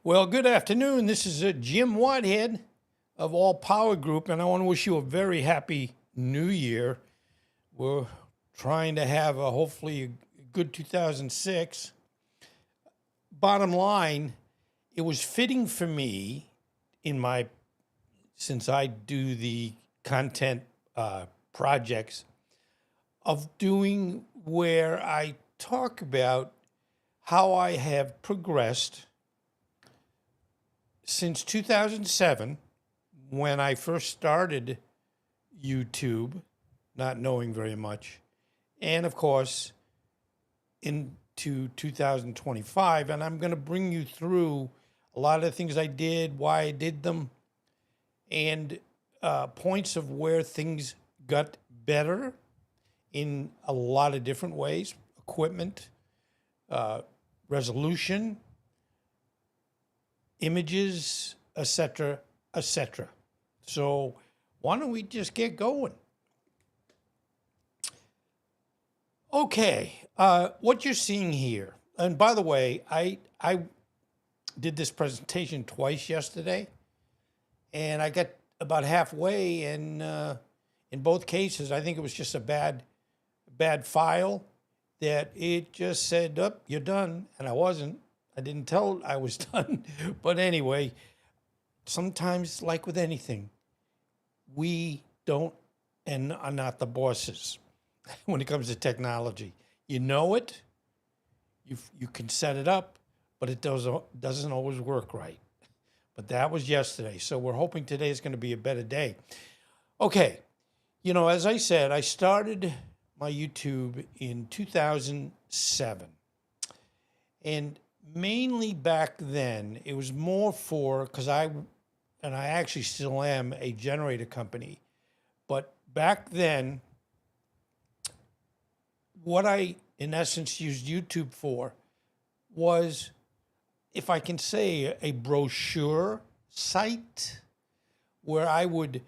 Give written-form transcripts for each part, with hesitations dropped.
Well, good afternoon. This is Jim Whitehead of All Power Group, and I want to wish you a very happy new year. We're trying to have hopefully a good 2006. Bottom line, it was fitting for me since I do the content projects of doing where I talk about how I have progressed since 2007, when I first started YouTube, not knowing very much, and of course, into 2025. And I'm going to bring you through a lot of the things I did, why I did them, and points of where things got better in a lot of different ways: equipment, resolution, images, etc., etc. So why don't we just get going? Okay, what you're seeing here, and by the way, I did this presentation twice yesterday, and I got about halfway, and in both cases, I think it was just a bad file that it just said, "Oh, you're done," and I wasn't. I didn't tell I was done. But anyway, sometimes, like with anything, we don't and are not the bosses when it comes to technology. You know it, you can set it up, but it doesn't always work right. But that was yesterday, so we're hoping today is going to be a better day. Okay, as I said, I started my YouTube in 2007. And mainly back then, it was more because I actually still am a generator company. But back then, what I, in essence, used YouTube for was, if I can say, a brochure site where I would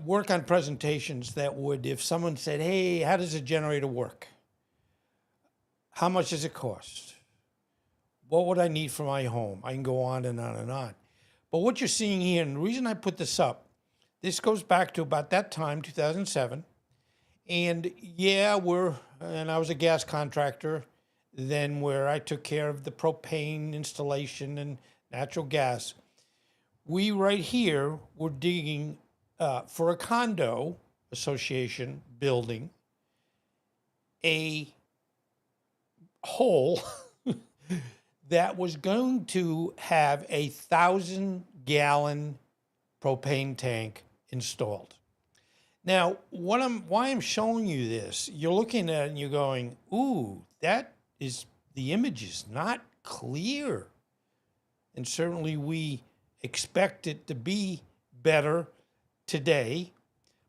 work on presentations that would, if someone said, "Hey, how does a generator work? How much does it cost? What would I need for my home?" I can go on and on and on. But what you're seeing here, and the reason I put this up, this goes back to about that time, 2007. And yeah, and I was a gas contractor then, where I took care of the propane installation and natural gas. We right here were digging for a condo association building a hole that was going to have 1,000-gallon propane tank installed. Now, why I'm showing you this, you're looking at it and you're going, "Ooh, the image is not clear." And certainly we expect it to be better today.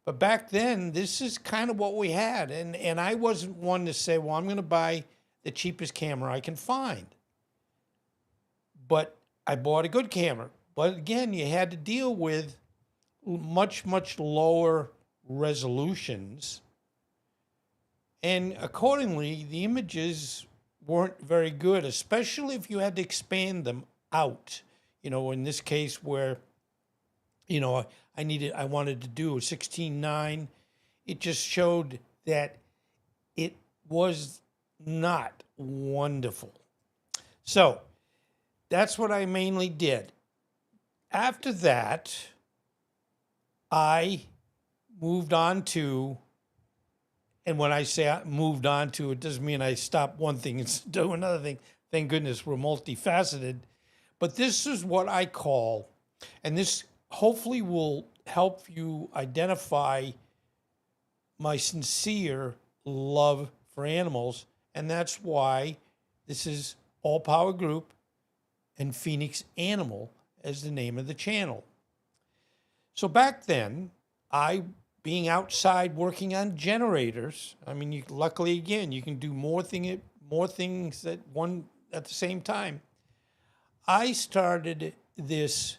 But back then, this is kind of what we had. And I wasn't one to say, "Well, I'm going to buy the cheapest camera I can find." But I bought a good camera. But again, you had to deal with much, much lower resolutions. And accordingly, the images weren't very good, especially if you had to expand them out. In this case where, I wanted to do a 16:9, it just showed that it was not wonderful. So that's what I mainly did. After that, I moved on to, and when I say I moved on to, it doesn't mean I stopped one thing and do another thing. Thank goodness we're multifaceted. But this is what I call, and this hopefully will help you identify my sincere love for animals. And that's why this is All Power Group and Phoenix Animal as the name of the channel. So back then, being outside working on generators, luckily again, you can do more things at the same time. I started this,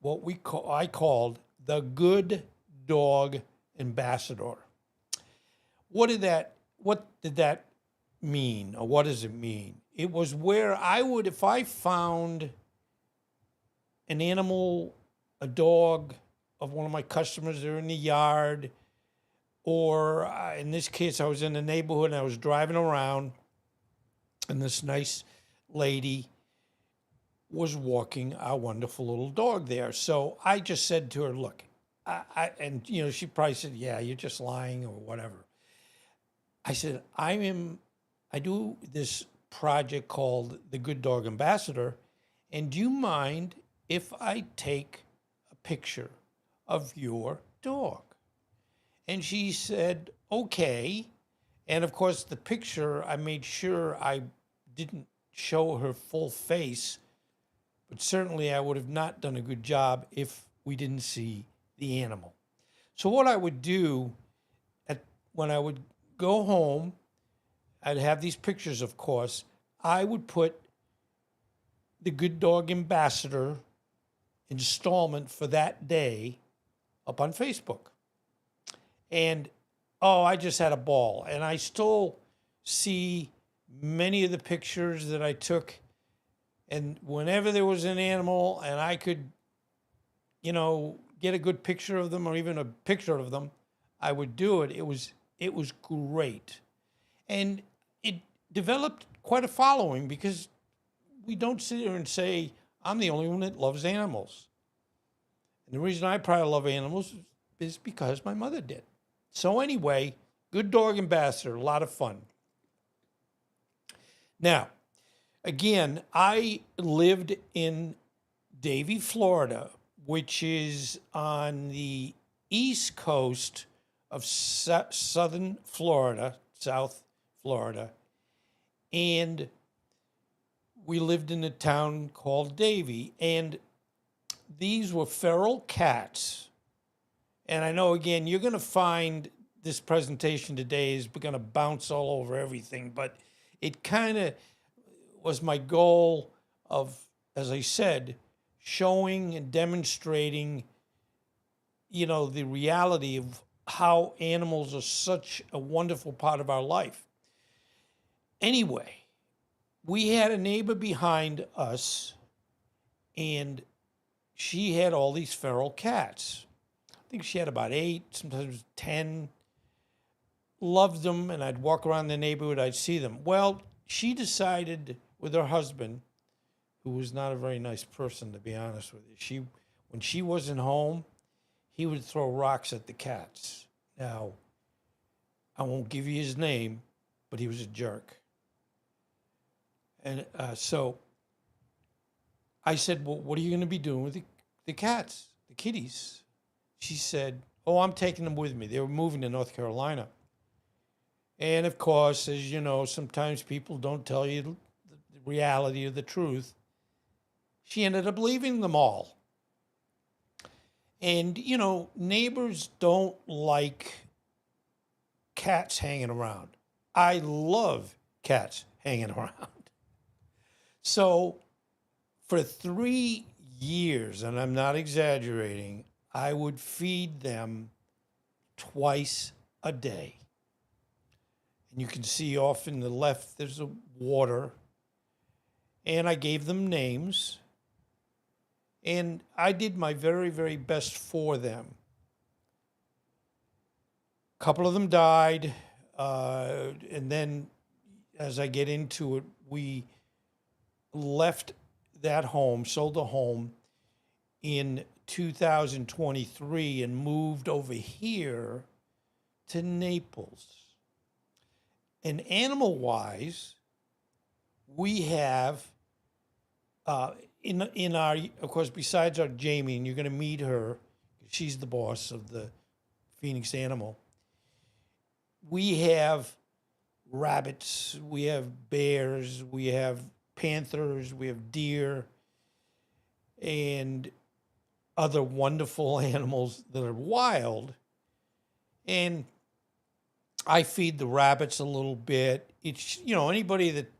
I called the Good Dog Ambassador. What did that mean, or what does it mean? It was where I would, if I found an animal, a dog of one of my customers, they're in the yard, or in this case, I was in the neighborhood and I was driving around, and this nice lady was walking our wonderful little dog there. So I just said to her, look, and she probably said, yeah, you're just lying or whatever. I said, I do this project called the Good Dog Ambassador, and do you mind if I take a picture of your dog? And she said, okay. And of course, the picture, I made sure I didn't show her full face, but certainly I would have not done a good job if we didn't see the animal. So what I would do when I would go home, I'd have these pictures, of course. I would put the Good Dog Ambassador installment for that day up on Facebook. And, I just had a ball. And I still see many of the pictures that I took. And whenever there was an animal and I could, get a good picture of them or even a picture of them, I would do it. It was great. And it developed quite a following because we don't sit here and say, I'm the only one that loves animals. And the reason I probably love animals is because my mother did. So anyway, Good Dog Ambassador, a lot of fun. Now, again, I lived in Davie, Florida, which is on the east coast of southern Florida, South Florida. And we lived in a town called Davie. And these were feral cats. And I know, again, you're going to find this presentation today is going to bounce all over everything, but it kind of was my goal of, as I said, showing and demonstrating, the reality of how animals are such a wonderful part of our life. Anyway, we had a neighbor behind us, and she had all these feral cats. I think she had about 8, sometimes 10. Loved them, and I'd walk around the neighborhood, I'd see them. Well, she decided with her husband, who was not a very nice person, to be honest with you. When she wasn't home, he would throw rocks at the cats. Now, I won't give you his name, but he was a jerk. And so I said, well, what are you going to be doing with the cats, the kitties? She said, I'm taking them with me. They were moving to North Carolina. And of course, as you know, sometimes people don't tell you the reality of the truth. She ended up leaving them all. And, neighbors don't like cats hanging around. I love cats hanging around. So for 3 years, and I'm not exaggerating, I would feed them twice a day. And you can see off in the left, there's a water. And I gave them names. And I did my very, very best for them. A couple of them died. And then as I get into it, we left that home, sold the home in 2023 and moved over here to Naples. And animal-wise, we have in our, of course, besides our Jamie, and you're going to meet her, she's the boss of the Phoenix Animal. We have rabbits, we have bears, we have panthers, we have deer, and other wonderful animals that are wild. And I feed the rabbits a little bit. It's, anybody that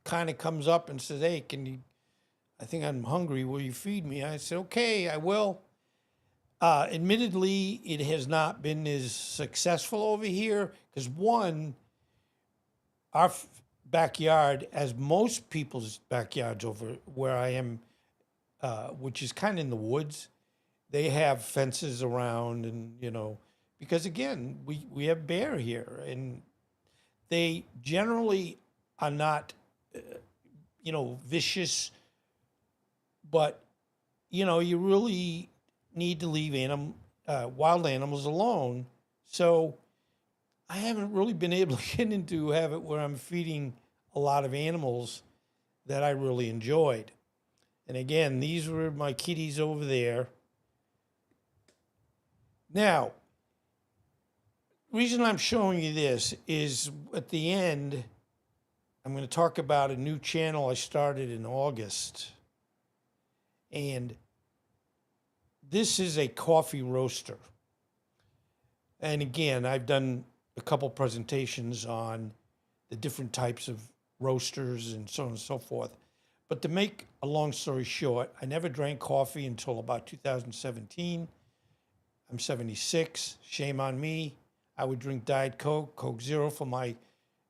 kind of comes up and says, hey, I think I'm hungry, will you feed me? I say, okay, I will. Admittedly, it has not been as successful over here because, one, our backyard, as most people's backyards over where I am, which is kind of in the woods. They have fences around, and because again, we have bear here, and they generally are not, vicious, but you really need to leave wild animals alone. So I haven't really been able to get into have it where I'm feeding a lot of animals that I really enjoyed. And again, these were my kitties over there. Now, reason I'm showing you this is at the end, I'm going to talk about a new channel I started in August. And this is a coffee roaster. And again, I've done a couple presentations on the different types of roasters and so on and so forth. But to make a long story short, I never drank coffee until about 2017. I'm 76. Shame on me. I would drink Diet Coke, Coke Zero for my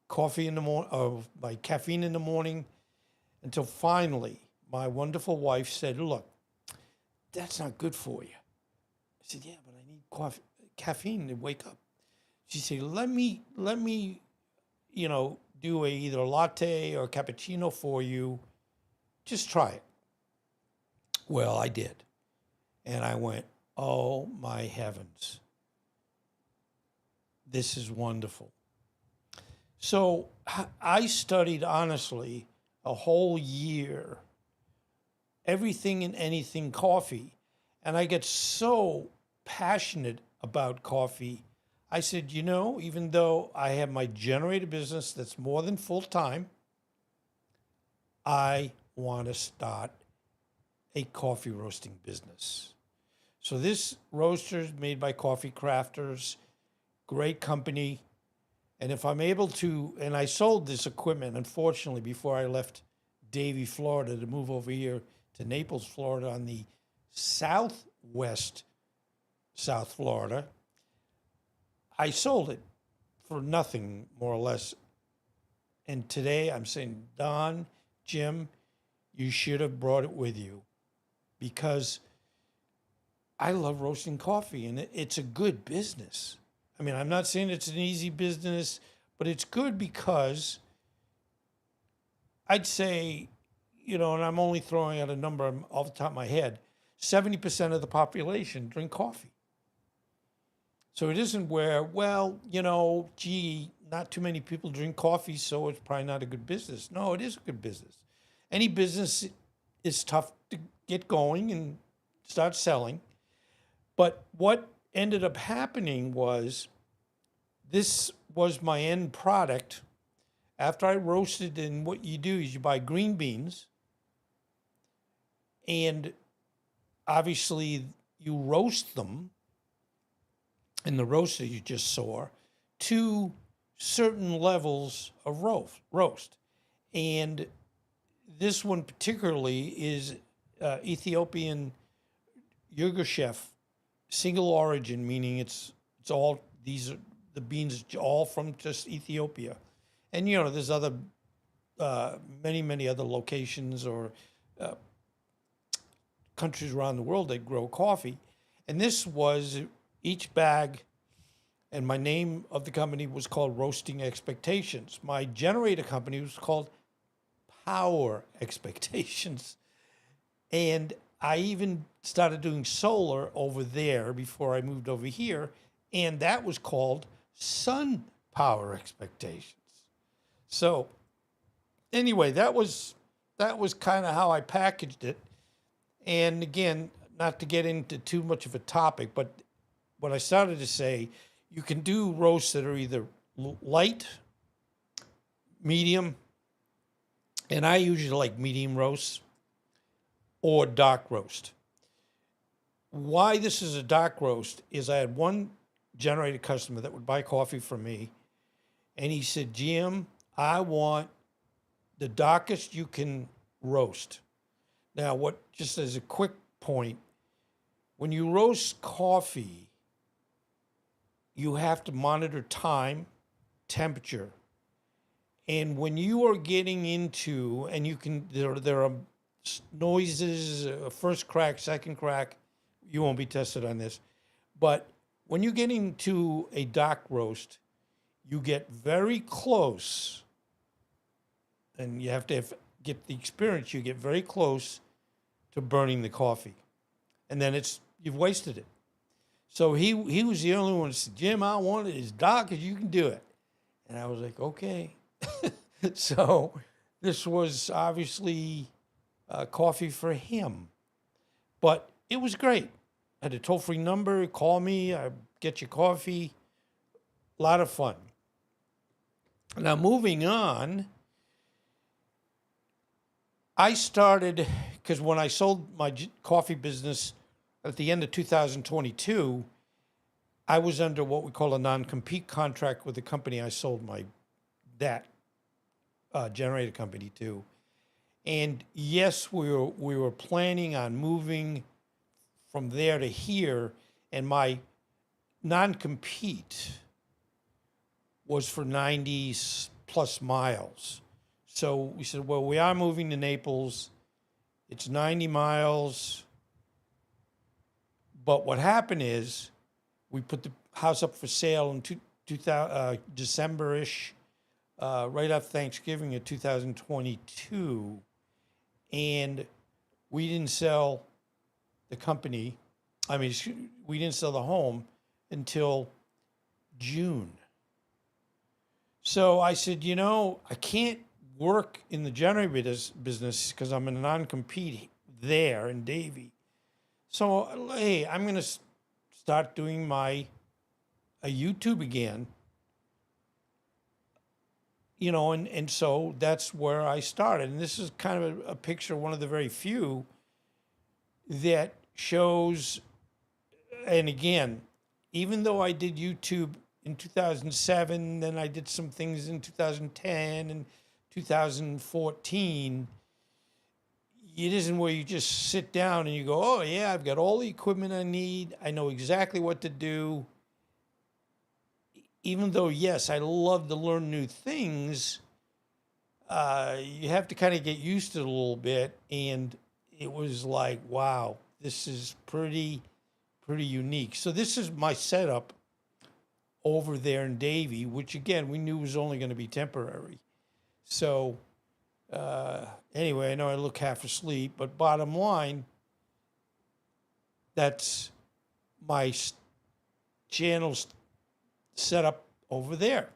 coffee in the morning, or my caffeine in the morning, until finally my wonderful wife said, "Look, that's not good for you." I said, "Yeah, but I need caffeine to wake up." She said, let me, do either a latte or a cappuccino for you. Just try it. Well, I did. And I went, oh my heavens. This is wonderful. So I studied, honestly, a whole year, everything and anything coffee. And I get so passionate about coffee. I said, even though I have my generator business that's more than full time, I want to start a coffee roasting business. So this roaster is made by Coffee Crafters, great company. And if I'm able to, and I sold this equipment, unfortunately, before I left Davie, Florida, to move over here to Naples, Florida, on the southwest South Florida. I sold it for nothing, more or less. And today I'm saying, Don, Jim, you should have brought it with you, because I love roasting coffee, and it's a good business. I mean, I'm not saying it's an easy business, but it's good because I'd say, and I'm only throwing out a number off the top of my head, 70% of the population drink coffee. So it isn't where, not too many people drink coffee, so it's probably not a good business. No, it is a good business. Any business is tough to get going and start selling. But what ended up happening was, this was my end product. After I roasted, and what you do is you buy green beans, and obviously you roast them in the roaster you just saw to certain levels of roast. And this one particularly is Ethiopian Yirgacheffe, single origin, meaning it's all, these are the beans all from just Ethiopia. And there's other many other locations or countries around the world that grow coffee. And this was each bag, and my name of the company was called Roasting Expectations. My generator company was called Power Expectations. And I even started doing solar over there before I moved over here, and that was called Sun Power Expectations. So anyway, that was kind of how I packaged it. And again, not to get into too much of a topic, but what I started to say, you can do roasts that are either light, medium, and I usually like medium roasts, or dark roast. Why this is a dark roast is I had one generated customer that would buy coffee from me, and he said, Jim, I want the darkest you can roast. Now, just as a quick point, when you roast coffee, you have to monitor time, temperature. And when you are getting into, and there are noises, first crack, second crack. You won't be tested on this. But when you get into a dark roast, you get very close, and you have to get the experience. You get very close to burning the coffee, and then you've wasted it. So he was the only one who said, Jim, I want it as dark as you can do it. And I was like, okay. So this was obviously coffee for him. But it was great. I had a toll-free number. Call me. I get you coffee. A lot of fun. Now, moving on, I started, because when I sold my coffee business at the end of 2022, I was under what we call a non-compete contract with the company I sold that generator company to. And yes, we were planning on moving from there to here, and my non-compete was for 90 plus miles. So we said, well, we are moving to Naples. It's 90 miles. But what happened is we put the house up for sale in December-ish, right after Thanksgiving of 2022. And we didn't sell the company. We didn't sell the home until June. So I said, I can't work in the generator business because I'm in a non-compete there in Davie. So, hey, I'm going to start doing a YouTube again. And so that's where I started. And this is kind of a picture, one of the very few that shows, and again, even though I did YouTube in 2007, then I did some things in 2010 and 2014, it isn't where you just sit down and you go, oh, yeah, I've got all the equipment I need. I know exactly what to do. Even though, yes, I love to learn new things, you have to kind of get used to it a little bit. And it was like, wow, this is pretty unique. So this is my setup over there in Davie, which, again, we knew was only going to be temporary. So anyway, I know I look half asleep, but bottom line, that's my channel set up over there.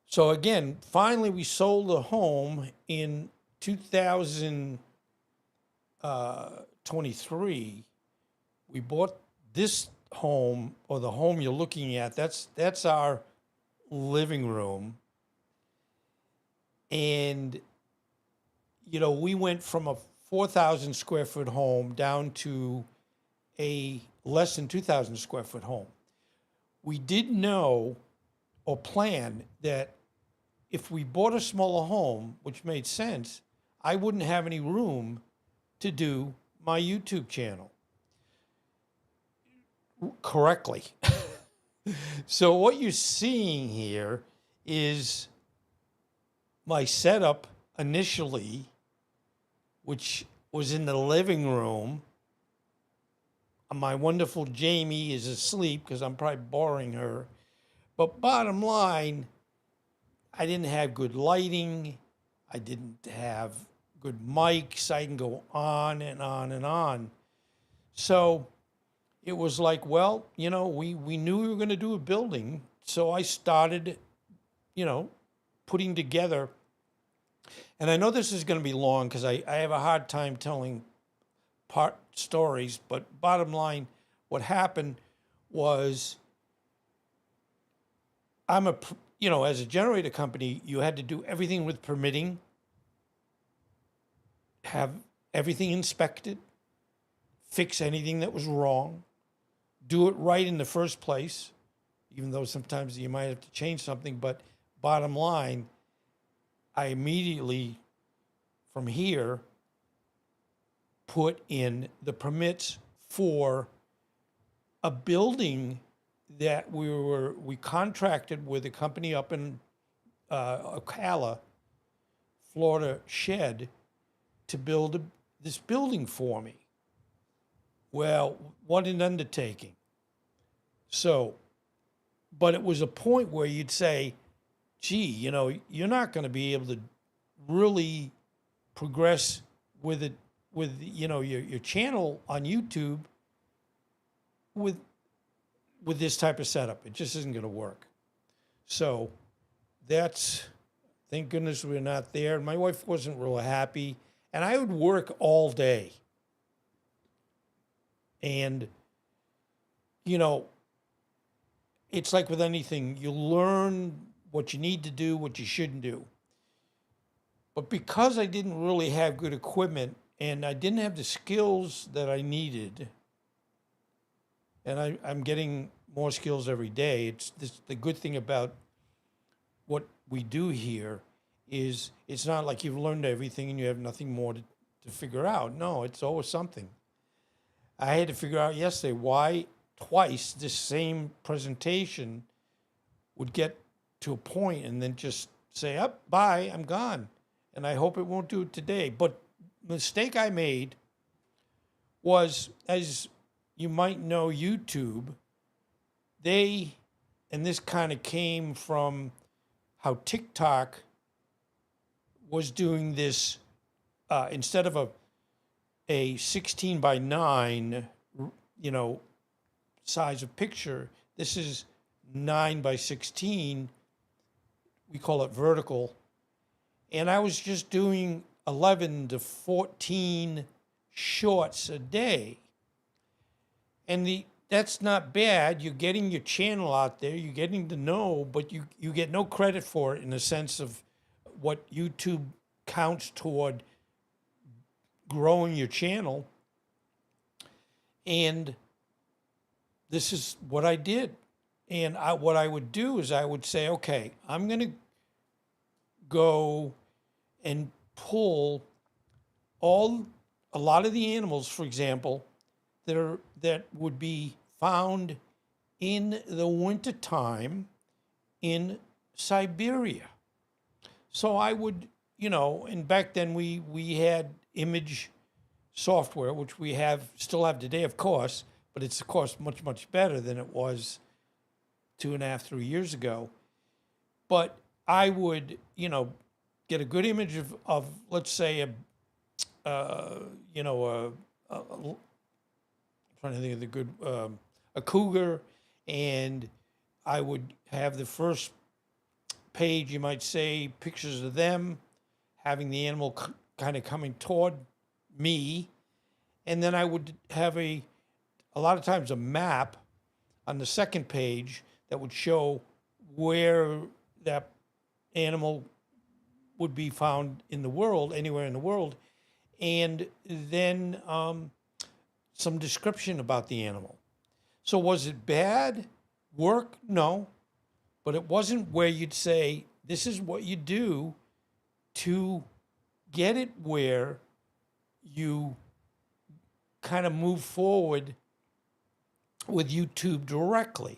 So again, finally we sold the home in 2023. We bought this home, or the home you're looking at. That's our living room. And, we went from a 4,000 square foot home down to a less than 2,000 square foot home. We did know or plan that if we bought a smaller home, which made sense, I wouldn't have any room to do my YouTube channel correctly. So what you're seeing here is my setup initially, which was in the living room. My wonderful Jamie is asleep because I'm probably boring her. But bottom line, I didn't have good lighting. I didn't have good mics. I can go on and on and on. So it was like, well, we knew we were going to do a building. So I started, putting together. And I know this is going to be long because I have a hard time telling part stories, but bottom line, what happened was as a generator company, you had to do everything with permitting, have everything inspected, fix anything that was wrong, do it right in the first place, even though sometimes you might have to change something. But bottom line, I immediately from here put in the permits for a building that we contracted with a company up in Ocala, Florida, shed to build this building for me. Well, what an undertaking. So, but it was a point where you'd say, gee, you're not going to be able to really progress with it, with, your channel on YouTube with this type of setup. It just isn't going to work. So thank goodness we're not there. My wife wasn't real happy, and I would work all day. And, it's like with anything, you learn what you need to do, what you shouldn't do. But because I didn't really have good equipment and I didn't have the skills that I needed, and I'm getting more skills every day. The good thing about what we do here is it's not like you've learned everything and you have nothing more to figure out. No, it's always something. I had to figure out yesterday why twice this same presentation would get to a point and then just say, up, bye, I'm gone. And I hope it won't do it today. But the mistake I made was, as you might know, YouTube, and this kind of came from how TikTok was doing this, instead of a 16 by 9, size of picture, this is 9 by 16. We call it vertical. And I was just doing 11 to 14 shorts a day. And that's not bad. You're getting your channel out there. You're getting to know, but you get no credit for it in the sense of what YouTube counts toward growing your channel. And this is what I did. And what I would do is I would say, okay, I'm going to go and pull a lot of the animals, for example, that would be found in the wintertime in Siberia. So I would, and back then we had image software, which we still have today, of course, but it's, of course, much, much better than it was 2.5, 3 years ago. But I would, get a good image of let's say, I'm trying to think of the good, a cougar, and I would have the first page, you might say, pictures of them, having the animal kind of coming toward me, and then I would have a lot of times a map on the second page that would show where that animal would be found in the world, anywhere in the world, and then some description about the animal. So was it bad work? No, but it wasn't where you'd say, this is what you do to get it where you kind of move forward with YouTube directly.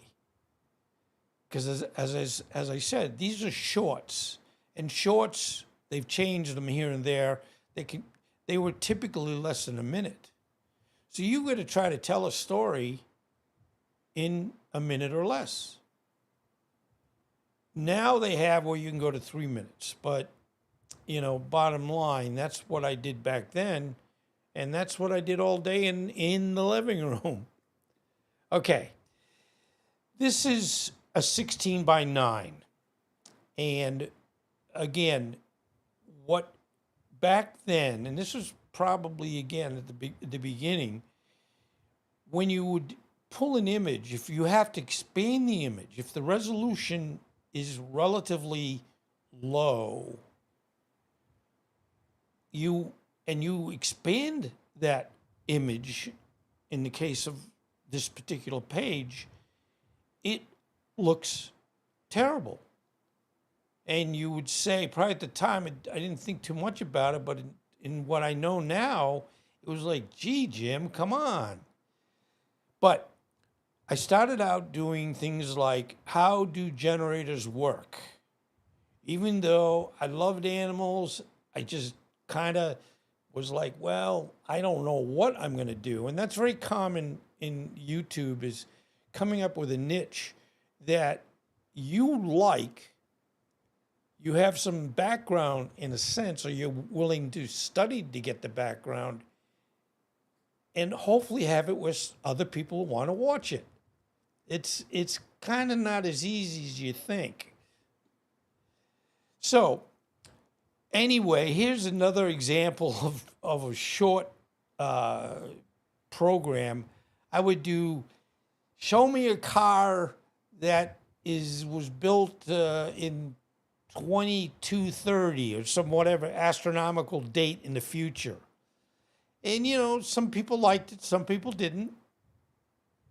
Because as I said, these are shorts, and shorts, they've changed them here and there. They were typically less than a minute. So you got to try to tell a story in a minute or less. Now they have where you can go to 3 minutes, but bottom line, that's what I did back then, and that's what I did all day in the living room. Okay, this is a 16 by 9, and again, what back then, and this was probably again at the beginning, when you would pull an image, if you have to expand the image, if the resolution is relatively low, you expand that image, in the case of this particular page, it looks terrible. And you would say, probably at the time, I didn't think too much about it, but in what I know now, it was like, gee, Jim, come on. But I started out doing things like, how do generators work? Even though I loved animals, I just kind of was like, well, I don't know what I'm going to do. And that's very common in YouTube, is coming up with a niche that you like, you have some background in a sense, or you're willing to study to get the background, and hopefully have it where other people want to watch it. It's kind of not as easy as you think. So anyway, here's another example of a short program. I would do, show me a car that was built in 2230 or some whatever astronomical date in the future. And, you know, some people liked it, some people didn't.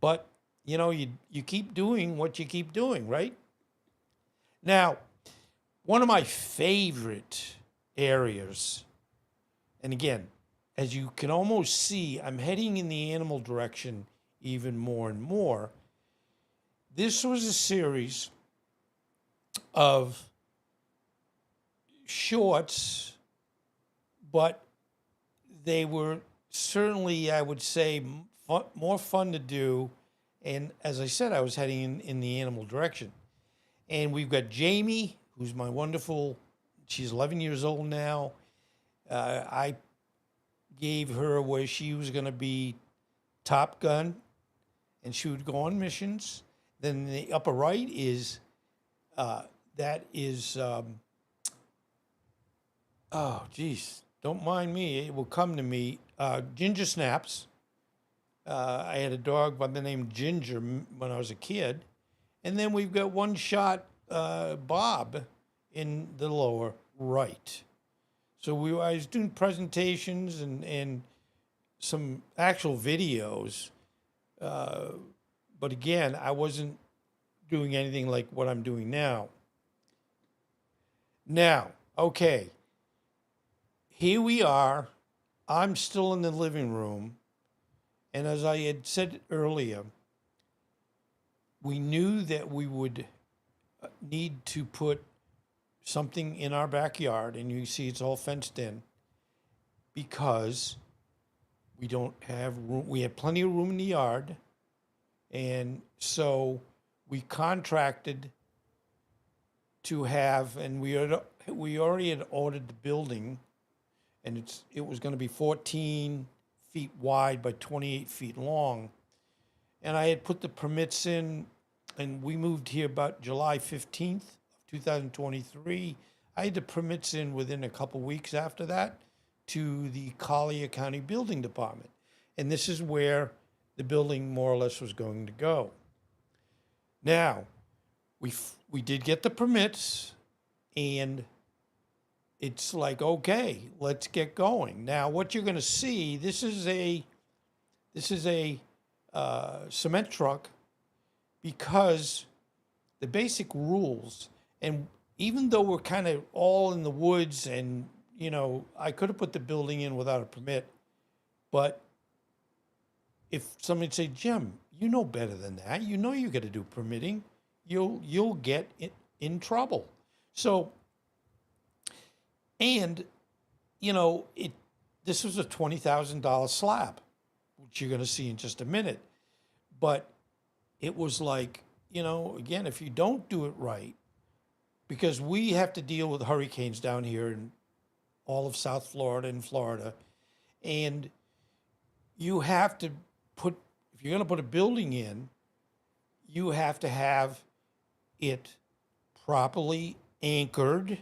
But, you know, you keep doing what you keep doing, right? Now, one of my favorite areas, and again, as you can almost see, I'm heading in the animal direction even more and more. This was a series of shorts, but they were certainly, I would say, more fun to do. And as I said, I was heading in the animal direction. And we've got Jamie, who's my wonderful, she's 11 years old now. I gave her where she was going to be Top Gun, and she would go on missions. Then the upper right is, that is, oh, geez, don't mind me. It will come to me. Ginger Snaps. I had a dog by the name Ginger when I was a kid. And then we've got One Shot Bob in the lower right. So I was doing presentations and some actual videos. But again, I wasn't doing anything like what I'm doing now. Now, okay. Here we are. I'm still in the living room. And as I had said earlier, we knew that we would need to put something in our backyard, and you see it's all fenced in, because we don't have room. We had plenty of room in the yard, and so we contracted to have, and we already had ordered the building, and it was going to be 14 feet wide by 28 feet long. And I had put the permits in, and we moved here about July 15th of 2023. I had the permits in within a couple weeks after that to the Collier County Building Department. And this is where the building more or less was going to go. Now, we did get the permits, and it's like, okay, let's get going. Now, what you're going to see, this is a cement truck, because the basic rules, and even though we're kind of all in the woods, and, you know, I could have put the building in without a permit, but if somebody say, Jim, you know better than that. You know you got to do permitting. You'll get in trouble. So, and, you know, this was a $20,000 slab, which you're going to see in just a minute. But it was like, you know, again, if you don't do it right, because we have to deal with hurricanes down here in all of South Florida and Florida, and you have to put, if you're going to put a building in, you have to have it properly anchored.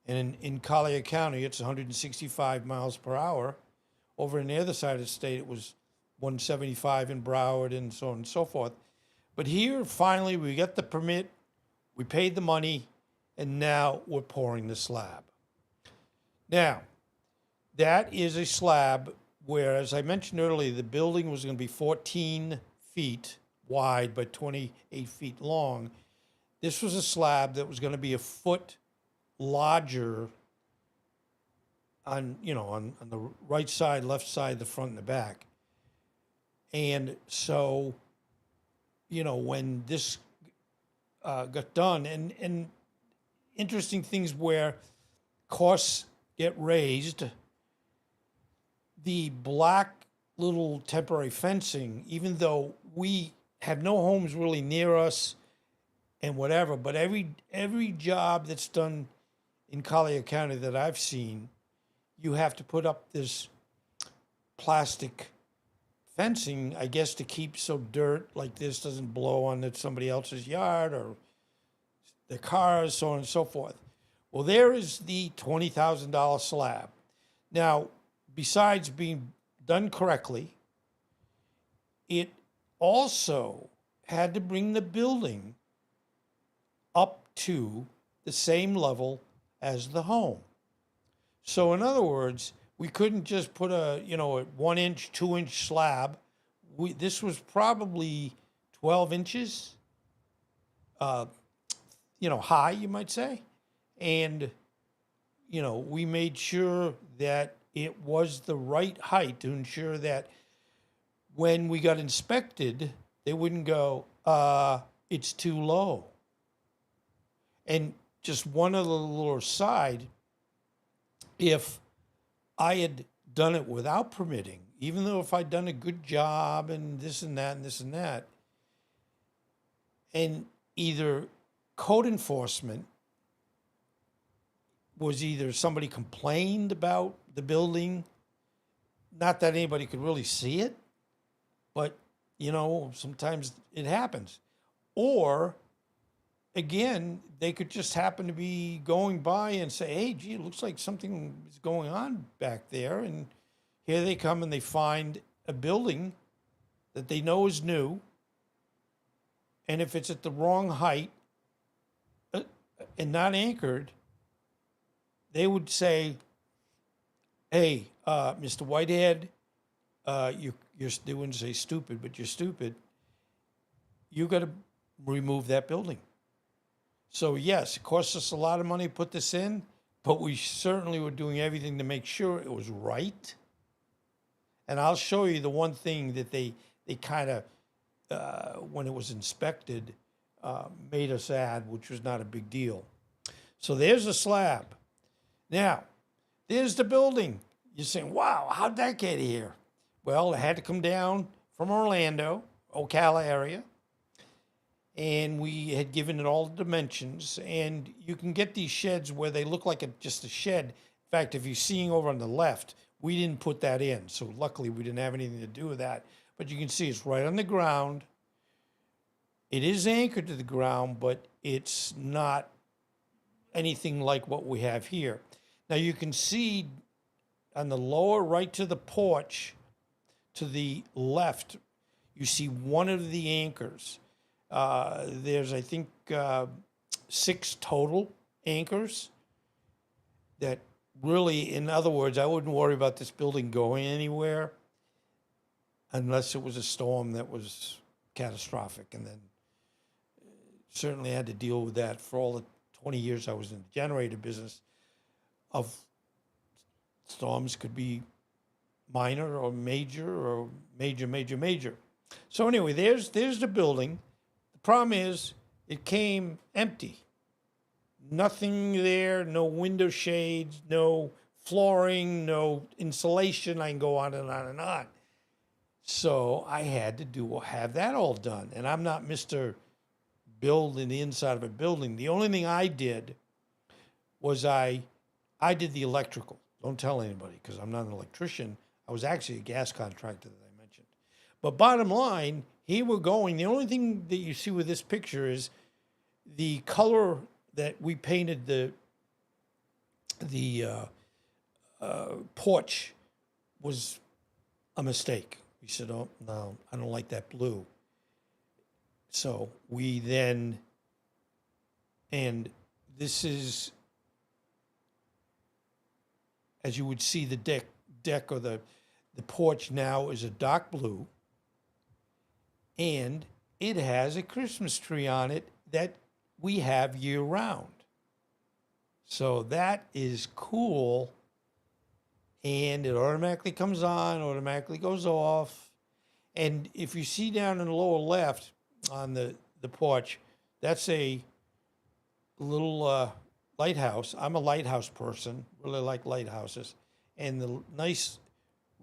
And in Collier County, it's 165 miles per hour. Over on the other side of the state, it was 175 in Broward, and so on and so forth. But here, finally, we got the permit, we paid the money, and now we're pouring the slab. Now, that is a slab where, as I mentioned earlier, the building was going to be 14 feet wide by 28 feet long. This was a slab that was going to be a foot larger on the right side, left side, the front and the back. And so, you know, when this got done, and interesting things where costs get raised, the black little temporary fencing, even though we have no homes really near us and whatever, but every job that's done in Collier County that I've seen, you have to put up this plastic fencing, I guess, to keep so dirt like this doesn't blow on somebody else's yard or their cars, so on and so forth. Well, there is the $20,000 slab. Now, besides being done correctly, it also had to bring the building up to the same level as the home. So in other words, we couldn't just put a 1 inch, 2 inch slab. This was probably 12 inches, high, you might say. And, we made sure that it was the right height to ensure that when we got inspected, they wouldn't go, it's too low. And just one other little aside, if I had done it without permitting, even though if I'd done a good job and this and that and this and that, and either code enforcement was either somebody complained about the building, not that anybody could really see it, but, sometimes it happens. Or, again, they could just happen to be going by and say, hey, gee, it looks like something is going on back there. And here they come and they find a building that they know is new. And if it's at the wrong height and not anchored, they would say, hey, Mr. Whitehead, they wouldn't say stupid, but you're stupid. You got to remove that building. So yes, it cost us a lot of money to put this in, but we certainly were doing everything to make sure it was right. And I'll show you the one thing that they kind of, when it was inspected, made us add, which was not a big deal. So there's a slab. Now, there's the building. You're saying, wow, how'd that get here? Well, it had to come down from Orlando, Ocala area. And we had given it all the dimensions. And you can get these sheds where they look like just a shed. In fact, if you're seeing over on the left, we didn't put that in. So luckily, we didn't have anything to do with that. But you can see it's right on the ground. It is anchored to the ground, but it's not anything like what we have here. Now, you can see on the lower right to the porch, to the left, you see one of the anchors. There's, I think, 6 total anchors that really, in other words, I wouldn't worry about this building going anywhere unless it was a storm that was catastrophic. And then certainly had to deal with that for all the 20 years I was in the generator business. Of storms could be minor or major, major. So anyway, there's the building. The problem is it came empty. Nothing there, no window shades, no flooring, no insulation. I can go on and on and on. So I had to have that all done. And I'm not Mr. Build in the inside of a building. The only thing I did was I did the electrical. Don't tell anybody because I'm not an electrician. I was actually a gas contractor that I mentioned. But bottom line, here we're going. The only thing that you see with this picture is the color that we painted the porch was a mistake. We said, oh, no, I don't like that blue. So we then, and this is, as you would see, the deck or the porch now is a dark blue, and it has a Christmas tree on it that we have year round. So that is cool, and it automatically comes on, automatically goes off. And if you see down in the lower left on the porch, that's a little lighthouse. I'm a lighthouse person, really like lighthouses. And the nice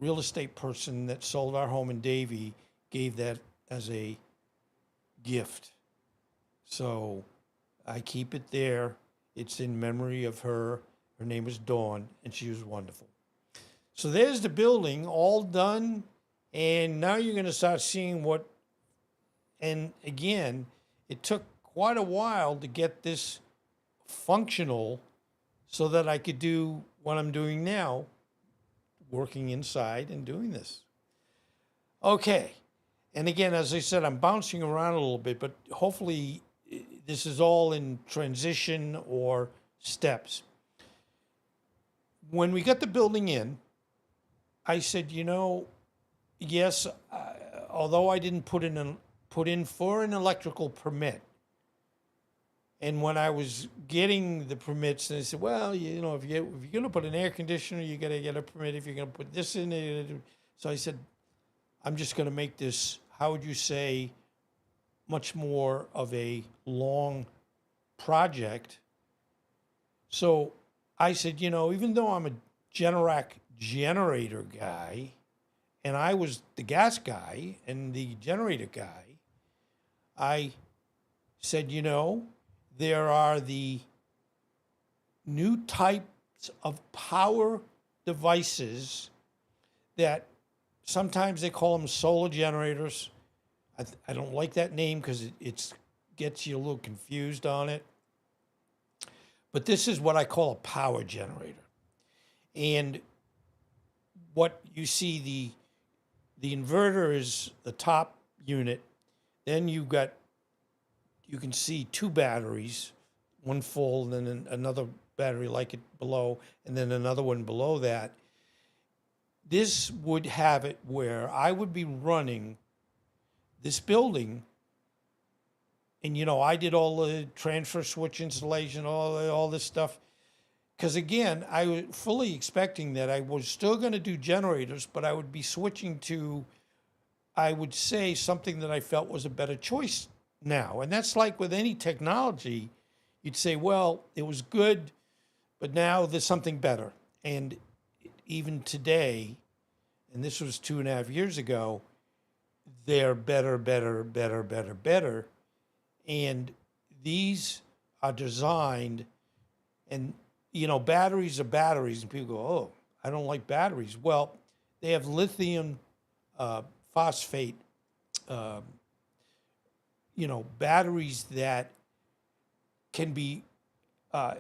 real estate person that sold our home in Davie gave that as a gift. So I keep it there. It's in memory of her. Her name was Dawn, and she was wonderful. So there's the building all done. And now you're going to start seeing what, and again, it took quite a while to get this functional so that I could do what I'm doing now, working inside and doing this. Okay. And again, as I said, I'm bouncing around a little bit, but hopefully this is all in transition or steps. When we got the building in, I said, yes, although I didn't put in for an electrical permit, and when I was getting the permits, they said, well, if you're going to put an air conditioner, you got to get a permit. If you're going to put this in it, so I said, I'm just going to make this, how would you say, much more of a long project. So I said, even though I'm a Generac generator guy, and I was the gas guy and the generator guy, I said, there are the new types of power devices that sometimes they call them solar generators. I don't like that name because it gets you a little confused on it. But this is what I call a power generator. And what you see, the inverter is the top unit. Then you can see two batteries, one full and then another battery like it below, and then another one below that. This would have it where I would be running this building, and I did all the transfer switch installation, all this stuff, because again, I was fully expecting that I was still going to do generators, but I would be switching to, I would say, something that I felt was a better choice now. And that's like with any technology, you'd say, well, it was good, but now there's something better. And even today, and this was 2.5 years ago, they're better. And these are designed, and batteries are batteries, and people go, oh, I don't like batteries. Well, they have lithium phosphate, batteries that can be,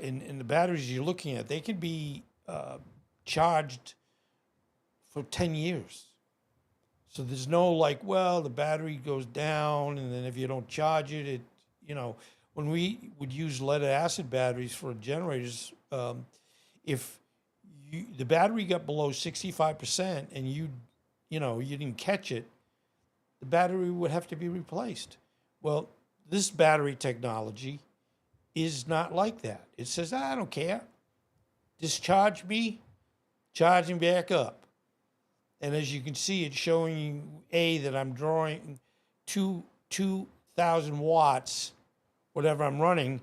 in the batteries you're looking at, they can be charged for 10 years. So there's no the battery goes down, and then if you don't charge it, when we would use lead acid batteries for generators, if the battery got below 65% and you didn't catch it, the battery would have to be replaced. Well, this battery technology is not like that. It says, I don't care. Discharge me, charge me back up. And as you can see, it's showing that I'm drawing 2,000 watts, whatever I'm running,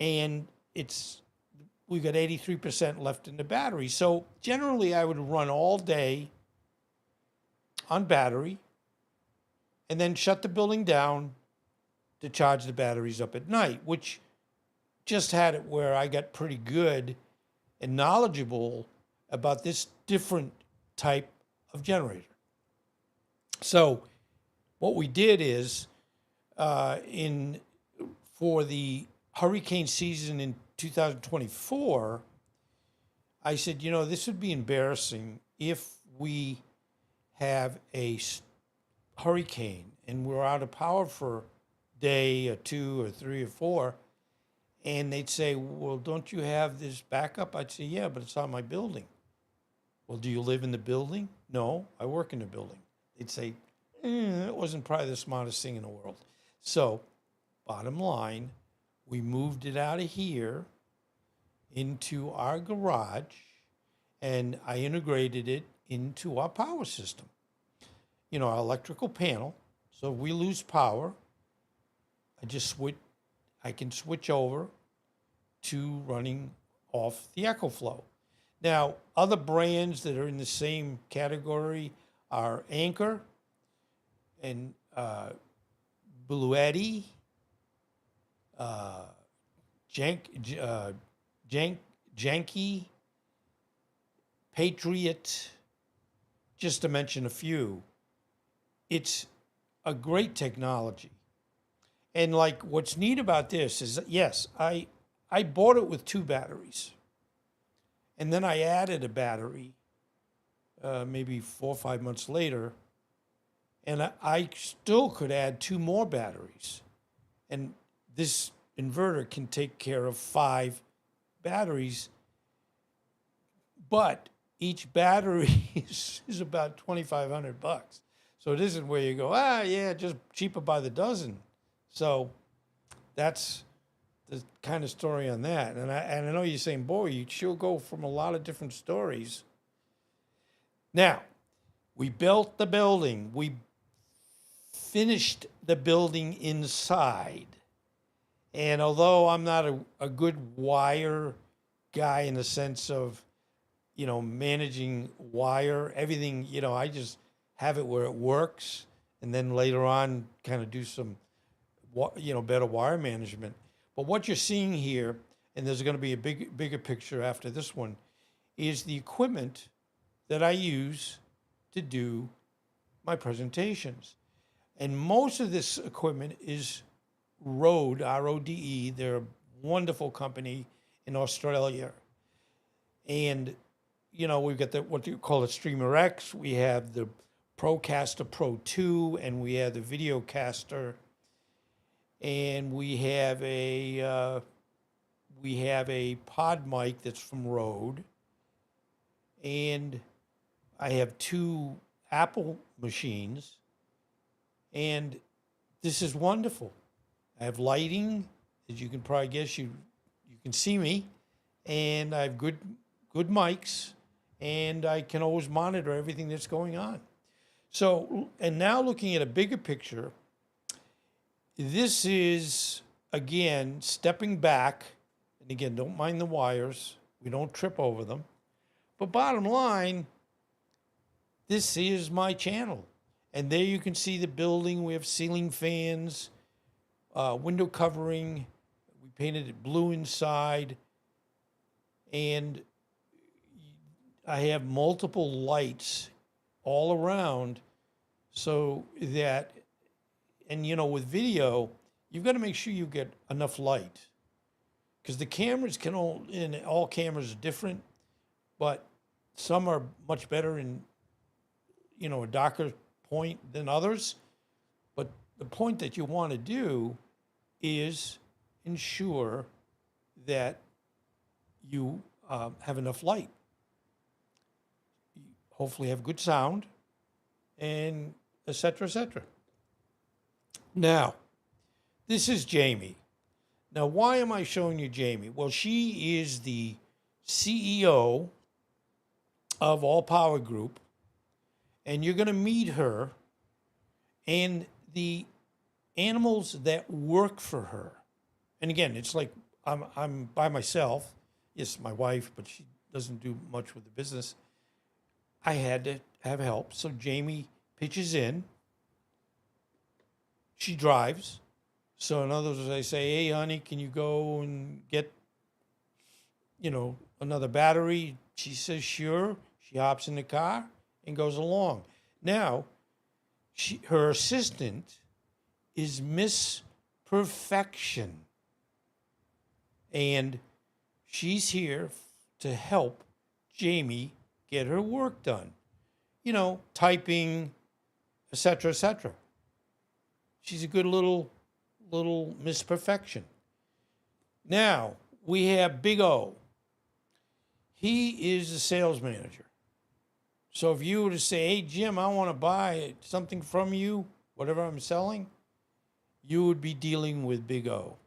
and we've got 83% left in the battery. So generally, I would run all day on battery and then shut the building down to charge the batteries up at night, which just had it where I got pretty good and knowledgeable about this different type of generator. So what we did is, for the hurricane season in 2024, I said, this would be embarrassing if we have a hurricane and we're out of power for a day or 2 or 3 or 4, and they'd say, well, don't you have this backup? I'd say, yeah, but it's on my building. Well, do you live in the building? No, I work in the building. They'd say, that wasn't probably the smartest thing in the world. So, bottom line, we moved it out of here into our garage, and I integrated it into our power system. Our electrical panel. So if we lose power, I can switch over to running off the EcoFlow. Now, other brands that are in the same category are Anchor and Bluetti, uh, Jank, Janky, Patriot, just to mention a few. It's a great technology. And like what's neat about this is, yes, I bought it with 2 batteries. And then I added a battery maybe 4 or 5 months later. And I still could add 2 more batteries. And this inverter can take care of 5 batteries. But each battery is about $2,500. So it isn't where you go, yeah, just cheaper by the dozen. So that's the kind of story on that. And I know you're saying, boy, you sure go from a lot of different stories. Now, we built the building. We finished the building inside. And although I'm not a good wire guy in the sense of, managing wire, everything, I just have it where it works. And then later on, kind of do some, better wire management. But what you're seeing here, and there's going to be a bigger picture after this one, is the equipment that I use to do my presentations. And most of this equipment is Rode, R-O-D-E. They're a wonderful company in Australia. And, we've got what you call the Streamer X. We have the Procaster Pro 2, and we have the Videocaster. And we have a pod mic that's from Rode, and I have 2 Apple machines, and this is wonderful. I have lighting, as you can probably guess. You can see me, and I have good mics, and I can always monitor everything that's going on. So, and now looking at a bigger picture. This is, again, stepping back. And again, don't mind the wires. We don't trip over them. But bottom line, this is my channel. And there you can see the building. We have ceiling fans, window covering. We painted it blue inside. And I have multiple lights all around so that, and with video, you've got to make sure you get enough light, because the cameras all cameras are different, but some are much better in, a darker point than others. But the point that you want to do is ensure that you have enough light. Hopefully have good sound, and et cetera, et cetera. Now, this is Jamie. Now, why am I showing you Jamie? Well, she is the CEO of All Power Group, and you're going to meet her and the animals that work for her. And again, it's like I'm by myself. Yes, my wife, but she doesn't do much with the business. I had to have help, so Jamie pitches in. She drives. So in other words, I say, hey, honey, can you go and get, another battery? She says, sure. She hops in the car and goes along. Now, her assistant is Miss Perfection. And she's here to help Jamie get her work done. Typing, et cetera, et cetera. She's a good little Miss Perfection. Now, we have Big O. He is the sales manager. So if you were to say, hey, Jim, I want to buy something from you, whatever I'm selling, you would be dealing with Big O.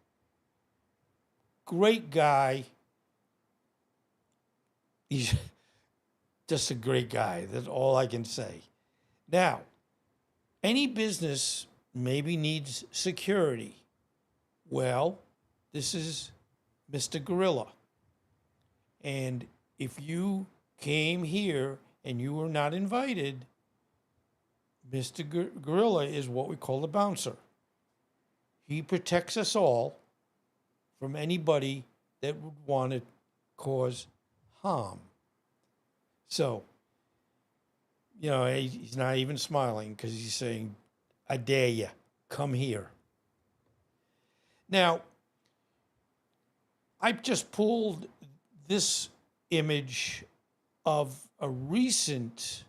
Great guy. He's just a great guy. That's all I can say. Now, any business maybe needs security. Well, this is Mr. Gorilla. And if you came here and you were not invited, Mr. Gorilla is what we call the bouncer. He protects us all from anybody that would want to cause harm. So, he's not even smiling because he's saying, I dare you, come here. Now, I just pulled this image of a recent,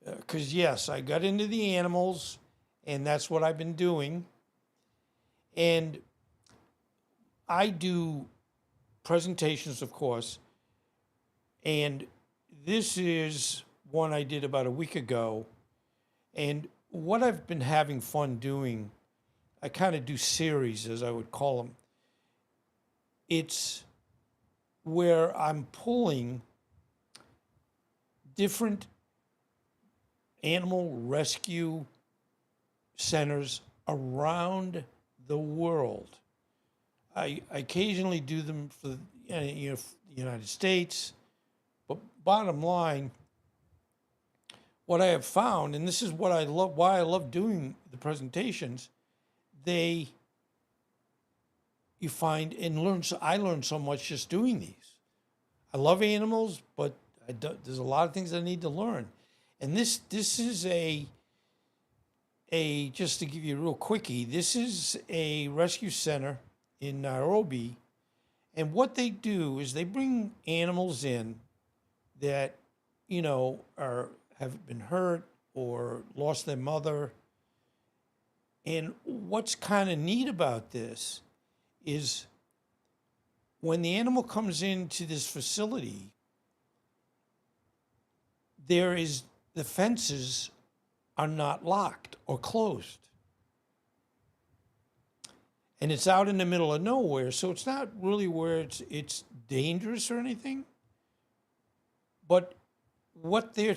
because yes, I got into the animals, and that's what I've been doing. And I do presentations, of course, and this is one I did about a week ago. And what I've been having fun doing, I kind of do series, as I would call them. It's where I'm pulling different animal rescue centers around the world. I occasionally do them for the United States, but bottom line, what I have found, and this is what I love, why I love doing the presentations, you find and learn. So I learned so much just doing these. I love animals, but there's a lot of things I need to learn. And this is a just to give you a real quickie, this is a rescue center in Nairobi. And what they do is they bring animals in that, have been hurt or lost their mother. And what's kind of neat about this is when the animal comes into this facility, the fences are not locked or closed. And it's out in the middle of nowhere, so it's not really where it's dangerous or anything. But what their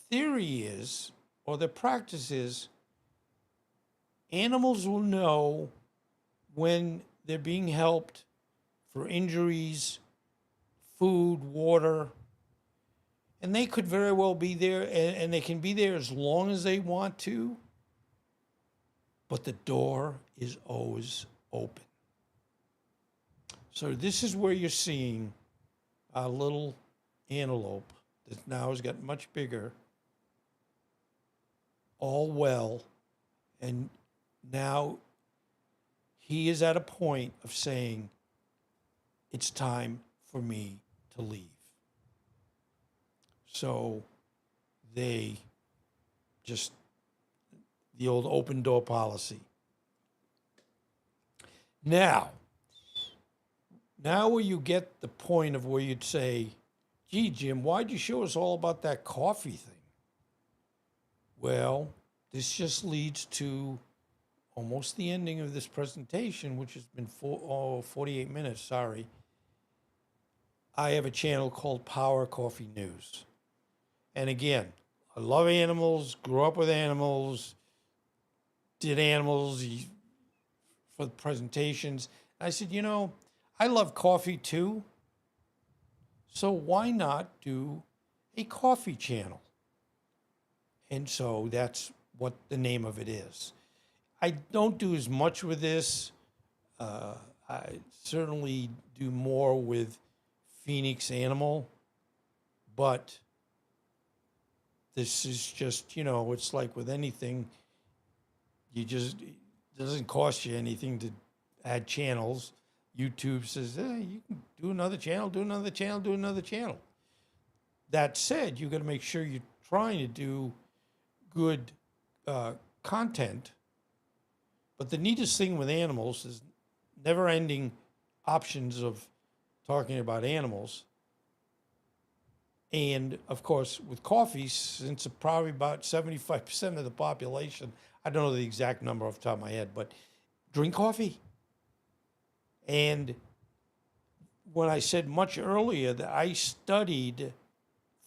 theory is, or their practice is, animals will know when they're being helped for injuries, food, water, and they could very well be there, and they can be there as long as they want to, but the door is always open. So this is where you're seeing our little antelope that now has gotten much bigger, all well, and now he is at a point of saying, it's time for me to leave. So they just, the old open door policy. Now where you get the point of where you'd say, gee, Jim, why'd you show us all about that coffee thing? Well, this just leads to almost the ending of this presentation, which has been 48 minutes, sorry. I have a channel called Power Coffee News. And again, I love animals, grew up with animals, did animals for the presentations. I said, I love coffee too. So why not do a coffee channel? And so that's what the name of it is. I don't do as much with this. I certainly do more with Phoenix Animal, but this is just, it's like with anything, it doesn't cost you anything to add channels. YouTube says, hey, you can do another channel, do another channel, do another channel. That said, you got to make sure you're trying to do good content. But the neatest thing with animals is never-ending options of talking about animals. And, of course, with coffee, since probably about 75% of the population, I don't know the exact number off the top of my head, but drink coffee. And when I said much earlier that I studied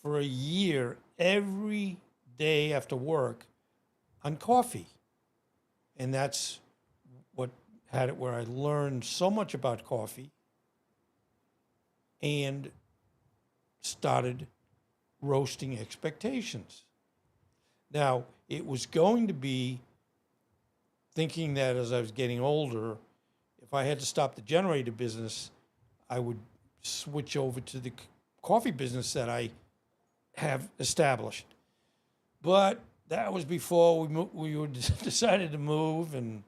for a year every day after work on coffee. And that's what had it where I learned so much about coffee. And started roasting expectations. Now, it was going to be thinking that as I was getting older, if I had to stop the generator business, I would switch over to the coffee business that I have established. But that was before we decided to move, and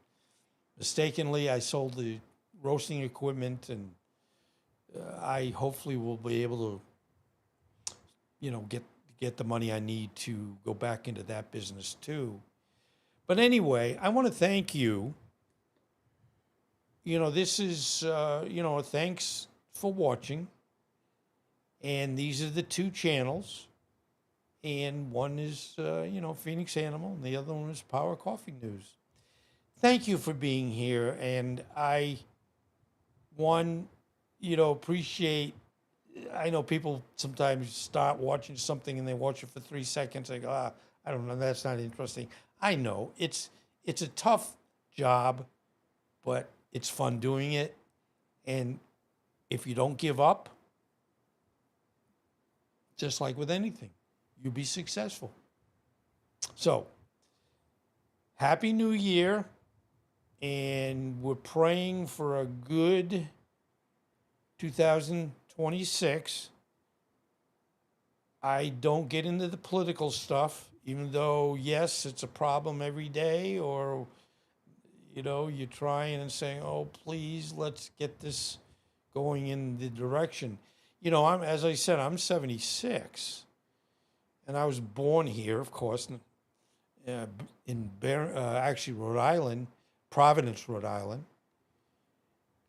mistakenly I sold the roasting equipment, and I hopefully will be able to, get the money I need to go back into that business too. But anyway, I want to thank you. This is, thanks for watching. And these are the two channels. And one is, Phoenix Animal, and the other one is Power Coffee News. Thank you for being here. And I, appreciate, I know people sometimes start watching something and they watch it for 3 seconds. They go, I don't know, that's not interesting. I know it's a tough job, but it's fun doing it. And if you don't give up, just like with anything, you'll be successful. So, Happy New Year. And we're praying for a good 2026. I don't get into the political stuff, even though, yes, it's a problem every day, or, you're trying and saying, oh, please, let's get this going in the direction. As I said, I'm 76, and I was born here, of course, in Rhode Island, Providence, Rhode Island,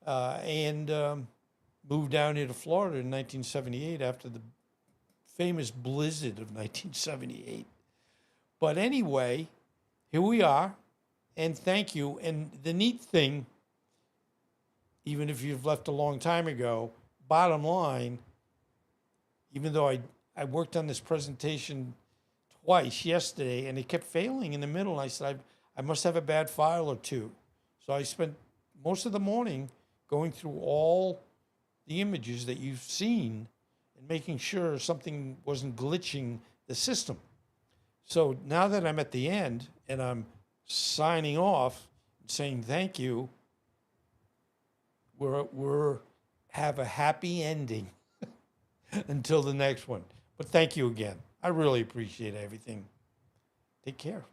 and moved down here to Florida in 1978 after the famous blizzard of 1978. But anyway, here we are, and thank you. And the neat thing, even if you've left a long time ago, bottom line, even though I worked on this presentation twice yesterday, and it kept failing in the middle, I said, I must have a bad file or two. So I spent most of the morning going through all the images that you've seen and making sure something wasn't glitching the system. So now that I'm at the end and I'm signing off and saying thank you, we're have a happy ending until the next one. But thank you again. I really appreciate everything. Take care.